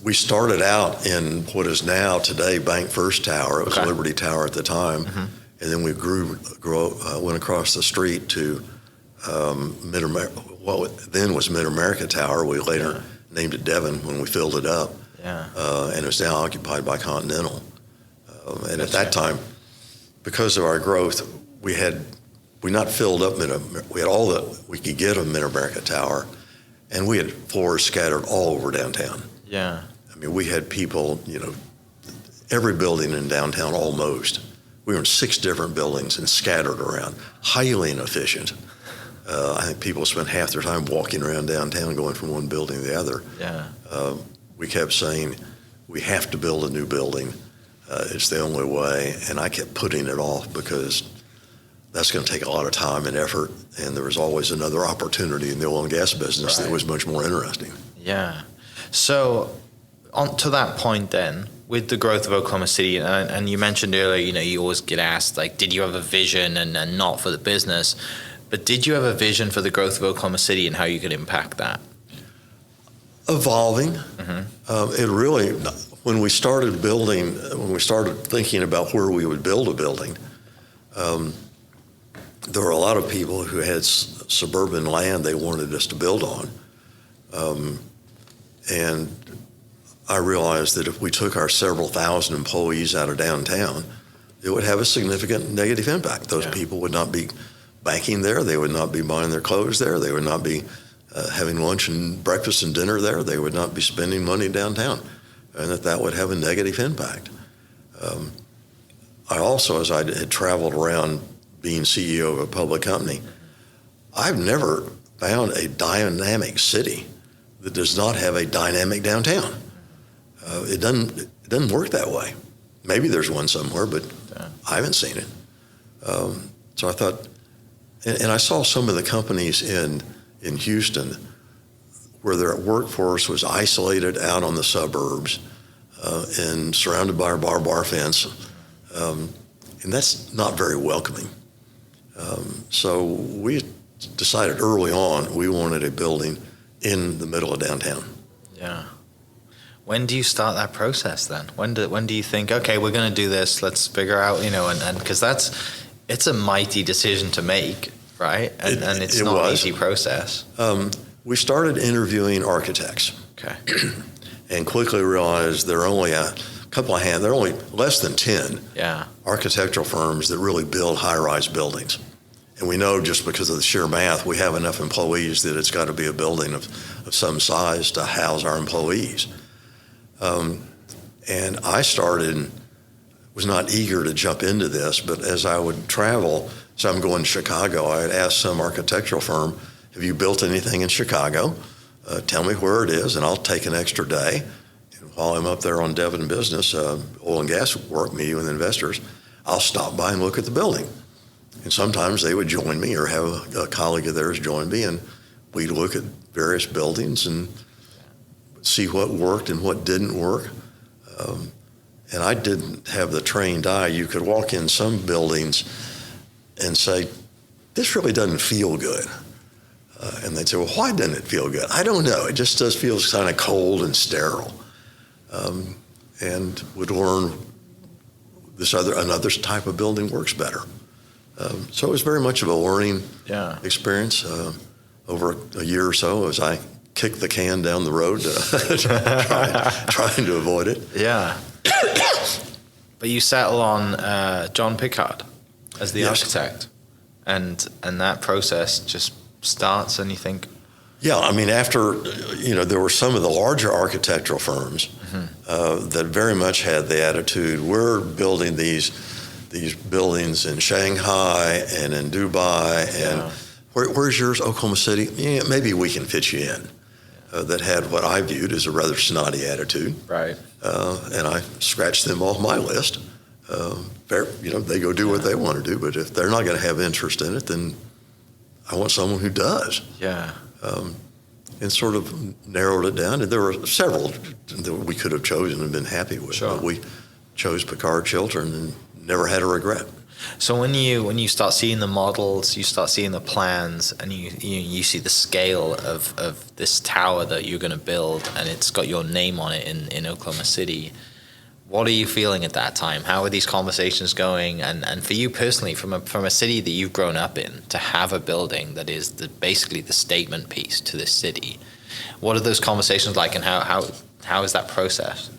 We started out in what is now today Bank First Tower. It was Liberty Tower at the time. And then we went across the street to what then was Mid-America Tower. We later named it Devon when we filled it up. And it was now occupied by Continental. And at that time, because of our growth, we not filled up we had all that we could get of Mid-America Tower, and we had floors scattered all over downtown. Yeah. I mean, we had people, every building in downtown almost. We were in 6 different buildings and scattered around, highly inefficient. I think people spent half their time walking around downtown going from one building to the other. We kept saying, we have to build a new building. It's the only way. And I kept putting it off because that's going to take a lot of time and effort. And there was always another opportunity in the oil and gas business that was much more interesting. Yeah. So on to that point then, with the growth of Oklahoma City, and you mentioned earlier, you always get asked, like, did you have a vision and not for the business? But did you have a vision for the growth of Oklahoma City and how you could impact that? Evolving. It really, when we started thinking about where we would build a building, there were a lot of people who had suburban land they wanted us to build on. And I realized that if we took our several thousand employees out of downtown, it would have a significant negative impact. Those people would not be banking there. They would not be buying their clothes there. They would not be having lunch and breakfast and dinner there. They would not be spending money downtown, and that would have a negative impact. I also, as I had traveled around being CEO of a public company, I've never found a dynamic city that does not have a dynamic downtown. It doesn't work that way. Maybe there's one somewhere, but I haven't seen it. So I thought, and I saw some of the companies in Houston where their workforce was isolated out on the suburbs and surrounded by a barbed wire fence, and that's not very welcoming. So we decided early on we wanted a building in the middle of downtown. Yeah. When do you start that process then? When do you think, okay, we're going to do this, let's figure out, and because it's a mighty decision to make, right? And it's not an easy process. We started interviewing architects. Okay. And quickly realized there are only there are only less than 10 architectural firms that really build high-rise buildings. And we know just because of the sheer math, we have enough employees that it's got to be a building of some size to house our employees. And I was not eager to jump into this, but as I would travel, so I'm going to Chicago, I'd ask some architectural firm, have you built anything in Chicago? Tell me where it is, and I'll take an extra day. And while I'm up there on Devon business, oil and gas work, meeting with investors, I'll stop by and look at the building. And sometimes they would join me or have a colleague of theirs join me, and we'd look at various buildings and see what worked and what didn't work. And I didn't have the trained eye. You could walk in some buildings and say, this really doesn't feel good. And they'd say, well, why doesn't it feel good? I don't know. It just does feel kind of cold and sterile. And would learn another type of building works better. So it was very much of a learning experience over a year or so as I kicked the can down the road, trying to avoid it. Yeah. But you settle on John Pickard as the architect, and that process just starts, and you think. Yeah, I mean, after, there were some of the larger architectural firms that very much had the attitude, we're building these buildings in Shanghai and in Dubai, and where's yours, Oklahoma City? Yeah, maybe we can fit you in. That had what I viewed as a rather snotty attitude. Right. And I scratched them off my list. They go do what they want to do, but if they're not going to have interest in it, then I want someone who does. Yeah. And sort of narrowed it down. And there were several that we could have chosen and been happy with. Sure. But we chose Pickard Chiltern and never had a regret. So when you start seeing the models, you start seeing the plans, and you see the scale of this tower that you're going to build, and it's got your name on it in Oklahoma City, what are you feeling at that time? How are these conversations going? And for you personally, from a city that you've grown up in, to have a building that is basically the statement piece to this city, what are those conversations like, and how is that process?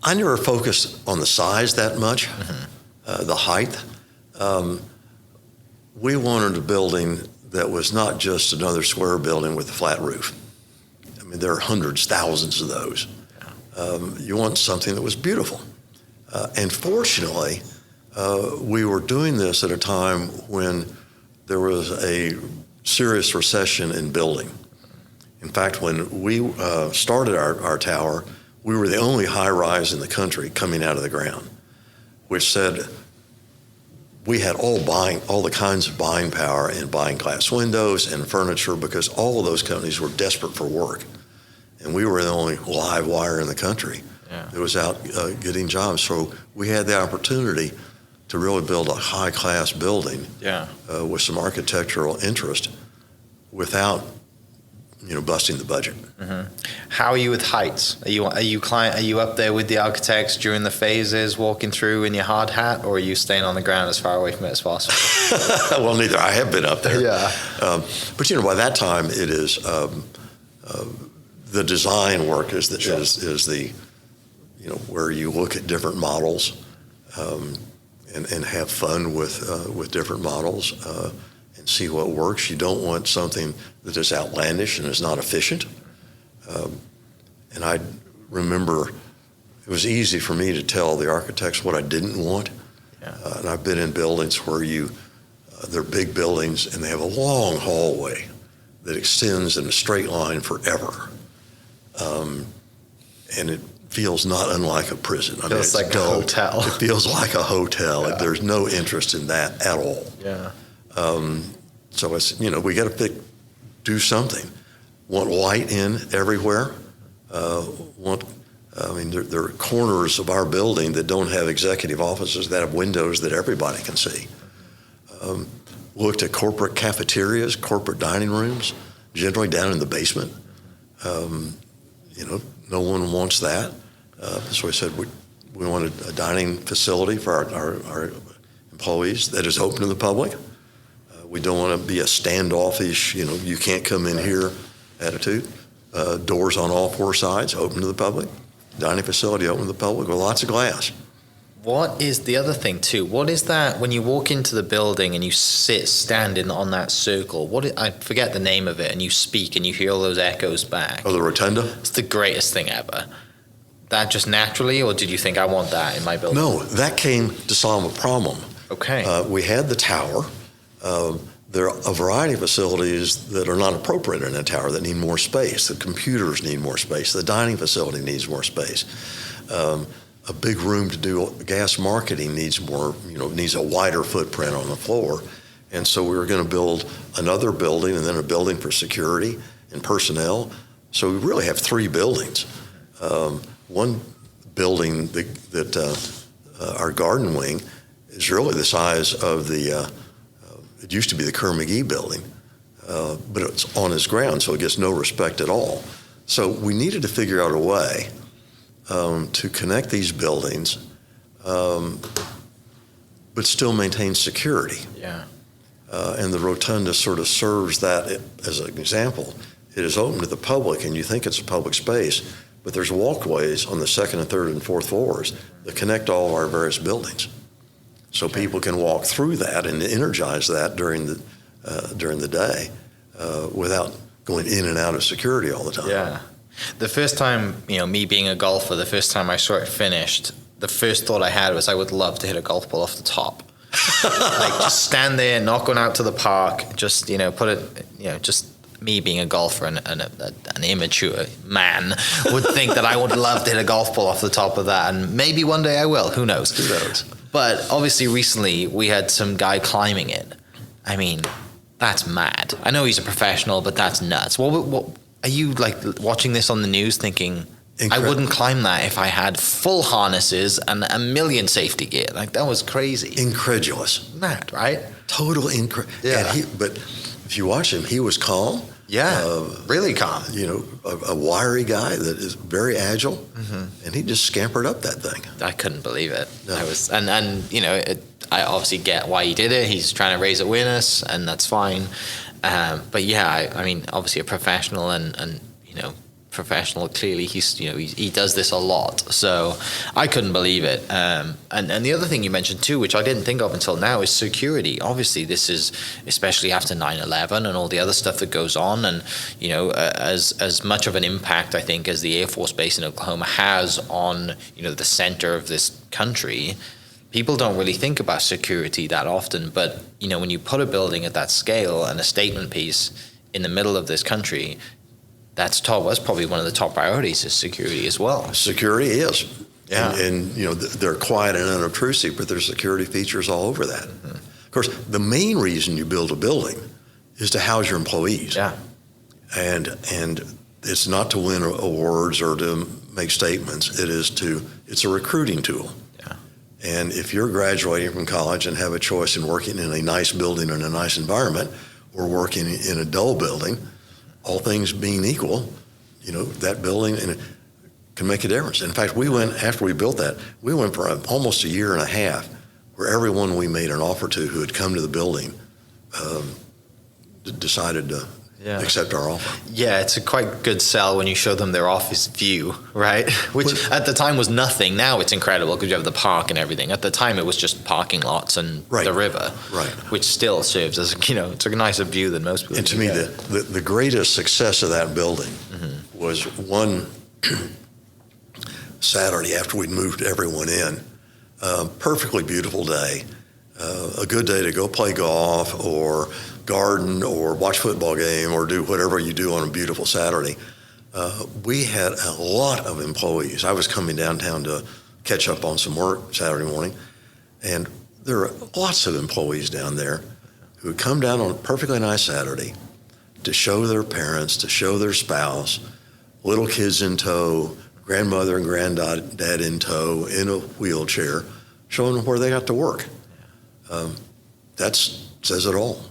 I never focused on the size that much, the height. We wanted a building that was not just another square building with a flat roof. I mean, there are hundreds, thousands of those. You want something that was beautiful. And fortunately, we were doing this at a time when there was a serious recession in building. In fact, when we started our tower, we were the only high-rise in the country coming out of the ground, which said we had all the kinds of buying power in buying glass windows and furniture, because all of those companies were desperate for work. And we were the only live wire in the country that was out getting jobs. So we had the opportunity to really build a high-class building with some architectural interest without busting the budget. How are you with heights? Are you up there with the architects during the phases, walking through in your hard hat, or are you staying on the ground as far away from it as possible? Well, neither. I have been up there. But by that time, it is the design work is the where you look at different models and have fun with different models. And see what works. You don't want something that is outlandish and is not efficient. And I remember it was easy for me to tell the architects what I didn't want. And I've been in buildings where they're big buildings and they have a long hallway that extends in a straight line forever. And it feels not unlike a prison. I mean, feels like a hotel. It feels like a hotel. There's no interest in that at all. So it's, we got to do something. Want light in everywhere. There are corners of our building that don't have executive offices that have windows that everybody can see. Looked at corporate cafeterias, corporate dining rooms, generally down in the basement. No one wants that. So we said we wanted a dining facility for our employees that is open to the public. We don't want to be a standoffish, you can't come in here attitude. Doors on all four sides, open to the public. Dining facility open to the public with lots of glass. What is the other thing too? What is that when you walk into the building and you standing on that circle? I forget the name of it, and you speak and you hear all those echoes back. Oh, the rotunda? It's the greatest thing ever. That just naturally, or did you think I want that in my building? No, that came to solve a problem. Okay. We had the tower. There are a variety of facilities that are not appropriate in a tower that need more space. The computers need more space. The dining facility needs more space. A big room to do gas marketing needs a wider footprint on the floor. And so we were going to build another building and then a building for security and personnel. So we really have three buildings. One building that our garden wing is really the size of it used to be the McGee building, but it's on his ground, so it gets no respect at all. So we needed to figure out a way to connect these buildings, but still maintain security. And the rotunda sort of serves that as an example. It is open to the public, and you think it's a public space, but there's walkways on the second and third and fourth floors that connect all of our various buildings. So people can walk through that and energize that during the day without going in and out of security all the time. The first time, me being a golfer, the first time I saw it finished, the first thought I had was I would love to hit a golf ball off the top. Just stand there, not going out to the park, just, put it, just me being a golfer and an immature man would think that I would love to hit a golf ball off the top of that. And maybe one day I will, who knows? But obviously recently we had some guy climbing it. I mean, that's mad. I know he's a professional, but that's nuts. What are you like watching this on the news thinking, I wouldn't climb that if I had full harnesses and a million safety gear. Like, that was crazy. Incredulous. Mad, right? Total Yeah. But if you watch him, he was calm. Yeah, really calm. You know, a wiry guy that is very agile, and he just scampered up that thing. I couldn't believe it. No. I was, and you know, I obviously get why he did it. He's trying to raise awareness, and that's fine. But yeah, I mean, obviously a professional, and you know, professional. Clearly, he does this a lot. So I couldn't believe it. And the other thing you mentioned too, which I didn't think of until now, is security. Obviously, this is especially after 9/11 and all the other stuff that goes on. And you know, as much of an impact I think as the Air Force Base in Oklahoma has on the center of this country. People don't really think about security that often, but when you put a building at that scale and a statement piece in the middle of this country, that's probably one of the top priorities is security as well. Security is. Yeah. And they're quiet and unobtrusive, but there's security features all over that. Mm-hmm. Of course, the main reason you build a building is to house your employees. Yeah. And it's not to win awards or to make statements. It's a recruiting tool. And if you're graduating from college and have a choice in working in a nice building in a nice environment or working in a dull building, all things being equal, that building can make a difference. In fact, after we built that, we went for almost a year and a half where everyone we made an offer to who had come to the building decided to accept our offer. Yeah, it's a quite good sell when you show them their office view, right? Which at the time was nothing. Now it's incredible because you have the park and everything. At the time, it was just parking lots and the river, right? Which still serves as it's a nicer view than most people. And to me, the greatest success of that building was one Saturday after we'd moved everyone in. Perfectly beautiful day, a good day to go play golf or garden or watch football game or do whatever you do on a beautiful Saturday. We had a lot of employees. I was coming downtown to catch up on some work Saturday morning, and there are lots of employees down there who would come down on a perfectly nice Saturday to show their parents, to show their spouse, little kids in tow, grandmother and granddad in tow, in a wheelchair, showing them where they got to work. That says it all.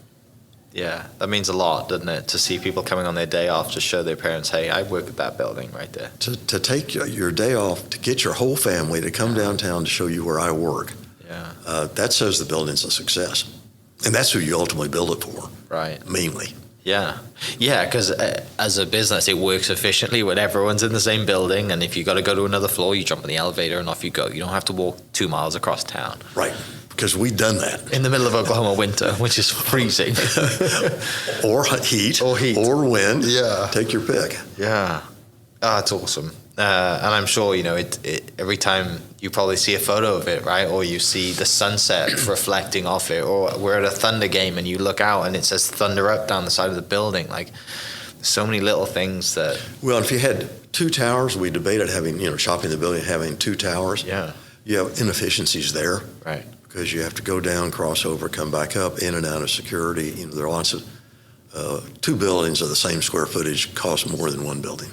Yeah, that means a lot, doesn't it? To see people coming on their day off to show their parents, hey, I work at that building right there. To take your day off, to get your whole family to come downtown to show you where I work. Yeah. That says the building's a success. And that's who you ultimately build it for. Right. Mainly. Yeah. Yeah, because as a business, it works efficiently when everyone's in the same building. And if you got to go to another floor, you jump in the elevator and off you go. You don't have to walk 2 miles across town. Right. Because we've done that. In the middle of Oklahoma winter, which is freezing. Or heat. Or wind. Yeah. Take your pick. Yeah. It's awesome. And I'm sure, every time you probably see a photo of it, right? Or you see the sunset reflecting off it. Or we're at a Thunder game and you look out and it says Thunder Up down the side of the building. Like, so many little things that... Well, if you had 2 towers, we debated having, shopping the building, having 2 towers. Yeah. You have inefficiencies there. Right. Because you have to go down, cross over, come back up, in and out of security. There are lots of 2 buildings of the same square footage cost more than 1 building.